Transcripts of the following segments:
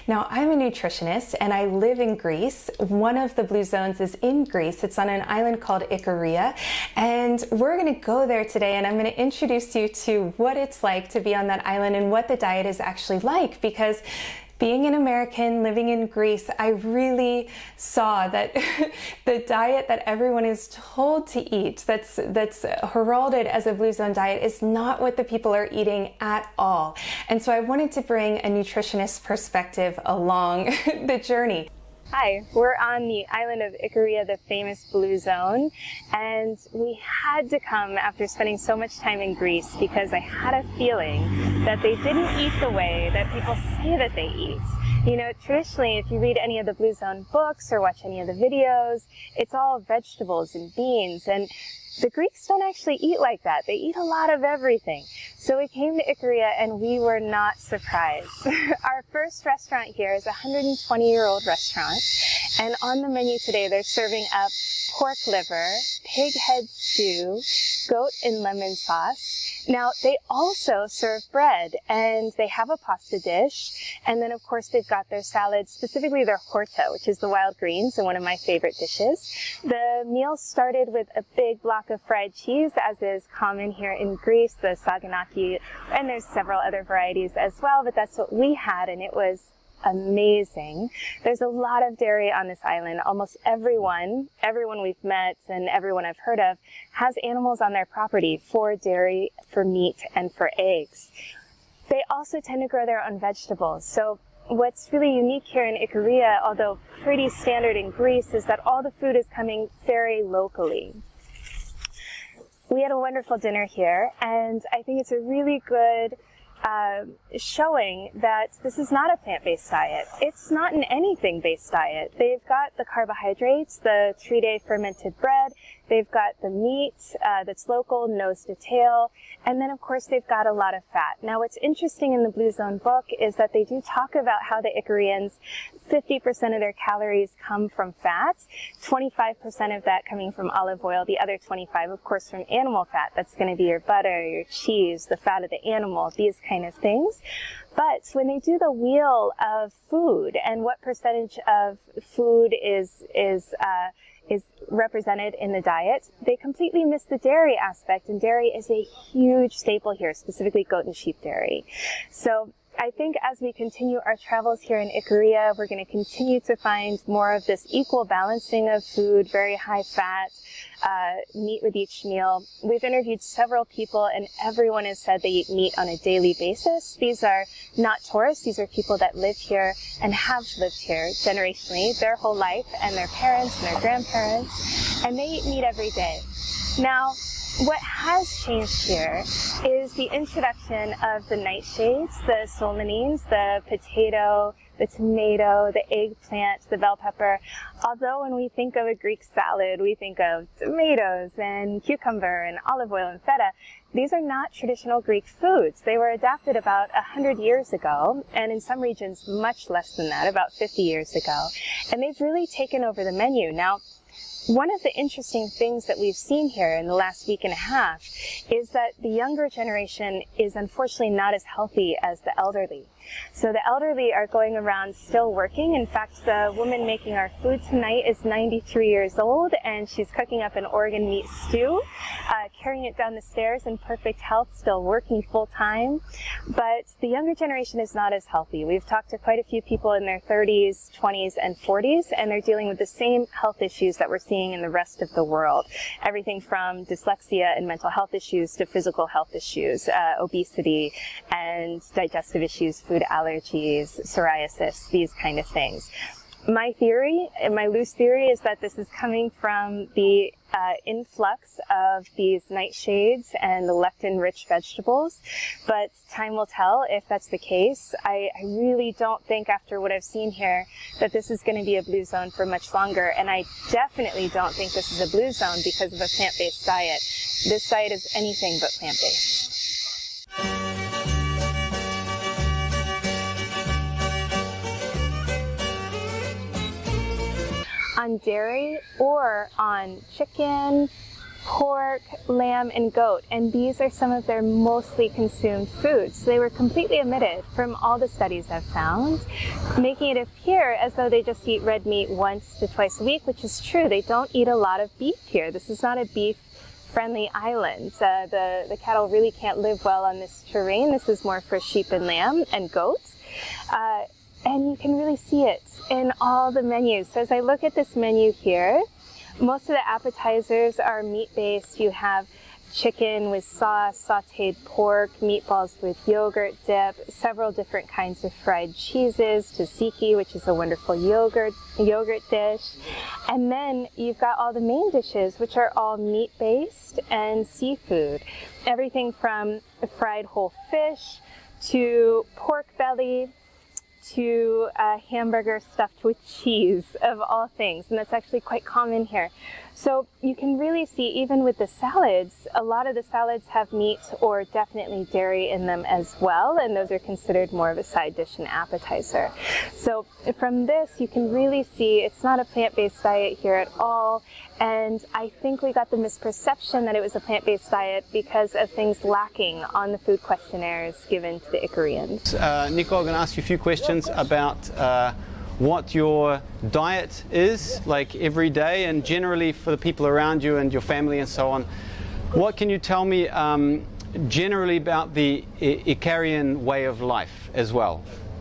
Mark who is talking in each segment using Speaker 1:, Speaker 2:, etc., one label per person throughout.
Speaker 1: Now, I'm a nutritionist and I live in Greece. One of the blue zones is in Greece. It's on an island called Icaria, and we're going to go there today, and I'm going to introduce you to what it's like to be on that island and what the diet is actually like, because being an American living in Greece, I really saw that the diet that everyone is told to eat, that's heralded as a blue zone diet, is not what the people are eating at all. And so I wanted to bring a nutritionist perspective along the journey. Hi, we're on the island of Icaria, the famous blue zone, and we had to come after spending so much time in Greece because I had a feeling that they didn't eat the way that people say that they eat. You know, traditionally, if you read any of the blue zone books or watch any of the videos, it's all vegetables and beans, and the Greeks don't actually eat like that. They eat a lot of everything. So we came to Icaria and we were not surprised. Our first restaurant here is a 120-year-old restaurant, and on the menu today they're serving up pork liver, pig head stew, goat and lemon sauce. Now, they also serve bread, and they have a pasta dish, and then of course they've got their salads, specifically their horta, which is the wild greens and one of my favorite dishes. The meal started with a big block of fried cheese, as is common here in Greece, the saganaki, and there's several other varieties as well, but that's what we had, and it was amazing. There's a lot of dairy on this island. Almost everyone we've met and everyone I've heard of has animals on their property for dairy, for meat, and for eggs. They also tend to grow their own vegetables. So what's really unique here in Icaria, although pretty standard in Greece, is that all the food is coming very locally. We had a wonderful dinner here, and I think it's a really good showing that this is not a plant-based diet. It's not an anything-based diet. They've got the carbohydrates, the 3-day fermented bread, they've got the meat that's local, nose to tail, and then of course they've got a lot of fat. Now what's interesting in the Blue Zone book is that they do talk about how the Icarians, 50% of their calories come from fat, 25% of that coming from olive oil, the other 25 of course from animal fat. That's going to be your butter, your cheese, the fat of the animal, these kind of things. But when they do the wheel of food and what percentage of food is represented in the diet, they completely miss the dairy aspect, and dairy is a huge staple here, specifically goat and sheep dairy. So I think as we continue our travels here in Icaria, we're going to continue to find more of this equal balancing of food, very high fat, meat with each meal. We've interviewed several people, and everyone has said they eat meat on a daily basis. These are not tourists. These are people that live here and have lived here generationally, their whole life, and their parents and their grandparents, and they eat meat every day. Now, what has changed here is the introduction of the nightshades, the solanines, the potato, the tomato, the eggplant, the bell pepper. Although when we think of a Greek salad, we think of tomatoes and cucumber and olive oil and feta. These are not traditional Greek foods. They were adapted about 100 years ago, and in some regions much less than that, about 50 years ago. And they've really taken over the menu. Now, one of the interesting things that we've seen here in the last week and a half is that the younger generation is unfortunately not as healthy as the elderly. So the elderly are going around still working. In fact, the woman making our food tonight is 93 years old, and she's cooking up an organ meat stew, carrying it down the stairs in perfect health, still working full time. But the younger generation is not as healthy. We've talked to quite a few people in their 30s, 20s, and 40s, and they're dealing with the same health issues that we're seeing in the rest of the world. Everything from dyslexia and mental health issues to physical health issues, obesity and digestive issues, food allergies, psoriasis, these kind of things. My theory, my loose theory, is that this is coming from the influx of these nightshades and the lectin-rich vegetables, but time will tell if that's the case. I really don't think, after what I've seen here, that this is going to be a blue zone for much longer, and I definitely don't think this is a blue zone because of a plant-based diet. This diet is anything but plant-based. On dairy or on chicken, pork, lamb, and goat, and these are some of their mostly consumed foods. They were completely omitted from all the studies I've found, making it appear as though they just eat red meat once to twice a week, which is true. They don't eat a lot of beef here. This is not a beef-friendly island. The cattle really can't live well on this terrain. This is more for sheep and lamb and goats. And you can really see it in all the menus. So as I look at this menu here, most of the appetizers are meat-based. You have chicken with sauce, sauteed pork, meatballs with yogurt dip, several different kinds of fried cheeses, tzatziki, which is a wonderful yogurt dish. And then you've got all the main dishes, which are all meat-based and seafood. Everything from fried whole fish to pork belly, to a hamburger stuffed with cheese, of all things, and that's actually quite common here. So you can really see, even with the salads, a lot of the salads have meat or definitely dairy in them as well, and those are considered more of a side dish and appetizer. So from this, you can really see it's not a plant-based diet here at all, and I think we got the misperception that it was a plant-based diet because of things lacking on the food questionnaires given to the Icarians.
Speaker 2: Nico, I'm going to ask you a few questions about what your diet is like every day and generally for the people around you and your family and so on. What can you tell me generally about the Icarian way of life as well?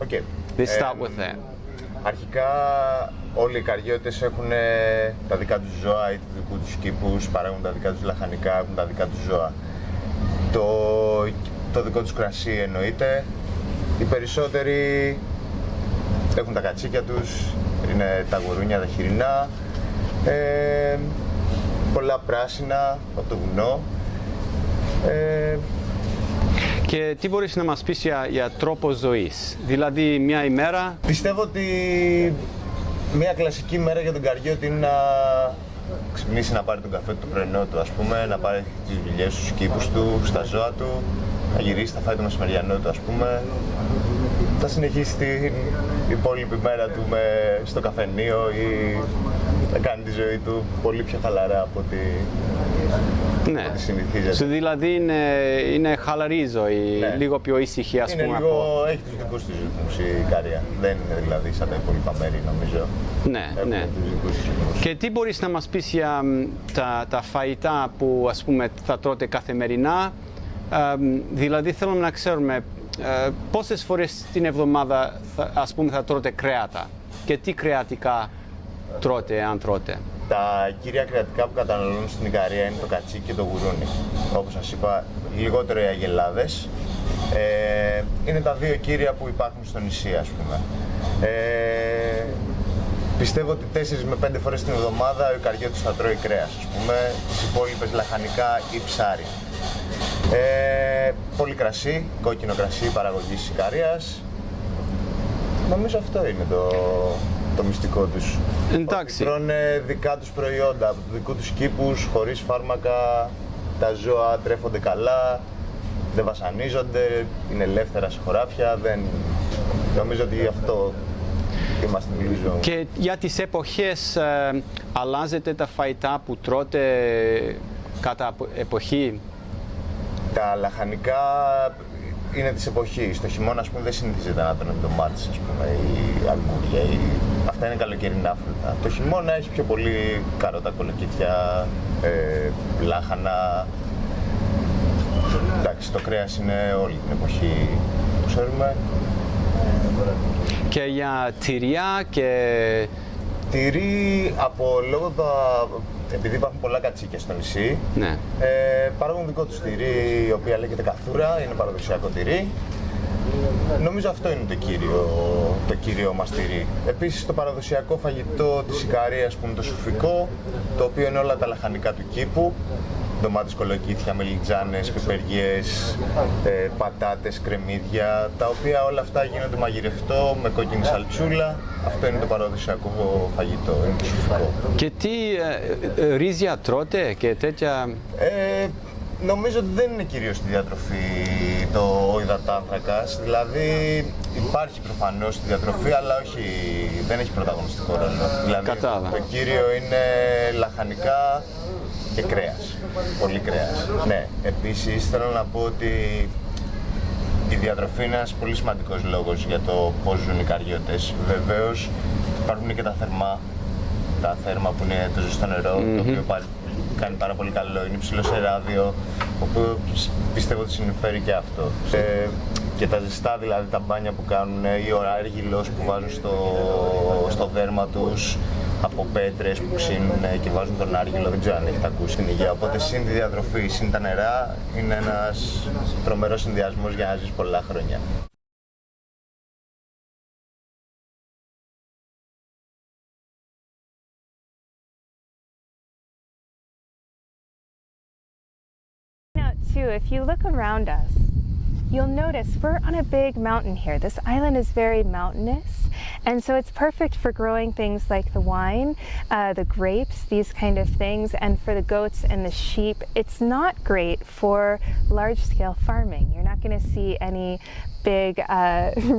Speaker 3: Okay.
Speaker 2: Let's start with that.
Speaker 3: Αρχικά όλοι οι Ικαριώτες έχουν τα δικά τους ζώα ή τους δικούς τους κήπους, παράγουν τα δικά τους λαχανικά, έχουν τα δικά τους ζώα. Το δικό τους κρασί εννοείται. Οι περισσότεροι έχουν τα κατσίκια τους, είναι τα γουρούνια, τα χοιρινά, πολλά πράσινα από το βουνό.
Speaker 2: Και τι μπορείς να μας πεις για τρόπο ζωής, δηλαδή μια ημέρα?
Speaker 3: Πιστεύω ότι μια κλασική μέρα για τον Καριώτη είναι να ξυπνήσει, να πάρει τον καφέ του, το πρωινό του, ας πούμε, να πάρει τις δουλειές του, στους κήπους του, στα ζώα του, να γυρίσει, θα φάει το μεσημεριανό του, ας πούμε. Θα συνεχίσει την υπόλοιπη μέρα του στο καφενείο ή θα κάνει τη ζωή του πολύ πιο χαλαρά από ό,τι συνηθίζεται.
Speaker 2: Δηλαδή είναι χαλαρή η ζωή, ναι. Λίγο πιο ήσυχη, ας πούμε.
Speaker 3: Έχει τους δικούς της ρυθμούς η Ικαρία. Δεν είναι δηλαδή σαν τα υπόλοιπα μέρη, νομίζω.
Speaker 2: Ναι. Και τι μπορείς να μας πεις για τα φαγητά που, ας πούμε, θα τρώτε καθημερινά? Δηλαδή θέλουμε να ξέρουμε πόσες φορές την εβδομάδα θα τρώτε κρέατα και τι κρεατικά τρώτε, αν τρώτε.
Speaker 3: Τα κύρια κρεατικά που καταναλώνουν στην Ικαρία είναι το κατσίκι και το γουρούνι. Όπως σας είπα, λιγότερο οι αγελάδες. Είναι τα δύο κύρια που υπάρχουν στο νησί, ας πούμε. Πιστεύω ότι 4 με 5 φορές την εβδομάδα ο Ικαριώτης θα τρώει κρέας, ας πούμε, τις υπόλοιπες λαχανικά ή ψάρι. Πολύ κρασί, κόκκινο κρασί παραγωγής Ικαρίας. Νομίζω αυτό είναι το μυστικό τους.
Speaker 2: Εντάξει.
Speaker 3: Τρώνε δικά τους προϊόντα, από τους δικούς τους κήπους, χωρίς φάρμακα, τα ζώα τρέφονται καλά, δεν βασανίζονται, είναι ελεύθερα σε χωράφια, νομίζω ότι αυτό είμαστε μιλίζο.
Speaker 2: Και για τις εποχές αλλάζετε τα φαγητά που τρώτε κατά εποχή?
Speaker 3: Τα λαχανικά είναι της εποχής. Το χειμώνα, ας πούμε, δεν συνηθίζεται να τρώνε ντομάτες, ας πούμε, ή αλμούρια. Αυτά είναι καλοκαιρινά φρούτα. Το χειμώνα έχει πιο πολύ καρότα, κολοκύθια, λάχανα. Εντάξει, το κρέας είναι όλη την εποχή που ξέρουμε.
Speaker 2: Και για τυριά και...
Speaker 3: Τυρί, επειδή υπάρχουν πολλά κατσίκια στο νησί,
Speaker 2: ναι.
Speaker 3: Παράγουν δικό τους τυρί, η οποία λέγεται καθούρα, είναι παραδοσιακό τυρί. Νομίζω αυτό είναι το κύριο μας τυρί. Επίσης το παραδοσιακό φαγητό της Ικαρίας που είναι το σουφικό, το οποίο είναι όλα τα λαχανικά του κήπου. Ντομάτες, κολοκύθια, μελιτζάνες, πιπεριές, πατάτες, κρεμμύδια, τα οποία όλα αυτά γίνονται μαγειρευτό με κόκκινη σαλτσούλα. Αυτό είναι το παραδοσιακό φαγητό, είναι το σουφικό.
Speaker 2: Και τι ρύζια τρώτε και τέτοια?
Speaker 3: Νομίζω ότι δεν είναι κυρίως στη διατροφή ο υδατάνθρακας, δηλαδή υπάρχει προφανώς στη διατροφή, αλλά δεν έχει πρωταγωνιστικό ρόλο. Δηλαδή το κύριο είναι λαχανικά και κρέας, πολύ κρέας. Ναι, επίσης θέλω να πω ότι η διατροφή είναι ένας πολύ σημαντικός λόγος για το πώς ζουν οι καριώτες. Βεβαίως υπάρχουν και τα θέρμα που είναι το ζεστό νερό, το οποίο κάνει πάρα πολύ καλό, είναι υψηλό σε ράδιο, όπου πιστεύω ότι συνεισφέρει και αυτό. Και τα ζεστά, δηλαδή τα μπάνια που κάνουν ή ο άργυλος που βάζουν στο δέρμα τους από πέτρες που ξύνουν και βάζουν τον άργυλο, δεν ξέρω αν έχετε ακούσει στην υγεία. Οπότε συν τη διατροφή, συν τα νερά, είναι ένας τρομερός συνδυασμός για να ζεις πολλά χρόνια.
Speaker 1: Too, if you look around us, you'll notice we're on a big mountain here. This island is very mountainous, and so it's perfect for growing things like the wine, the grapes, these kind of things, and for the goats and the sheep. It's not great for large-scale farming. You're not going to see any big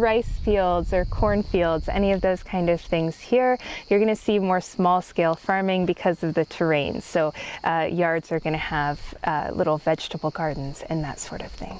Speaker 1: rice fields or corn fields, any of those kind of things here. You're going to see more small-scale farming because of the terrain. So yards are going to have little vegetable gardens and that sort of thing.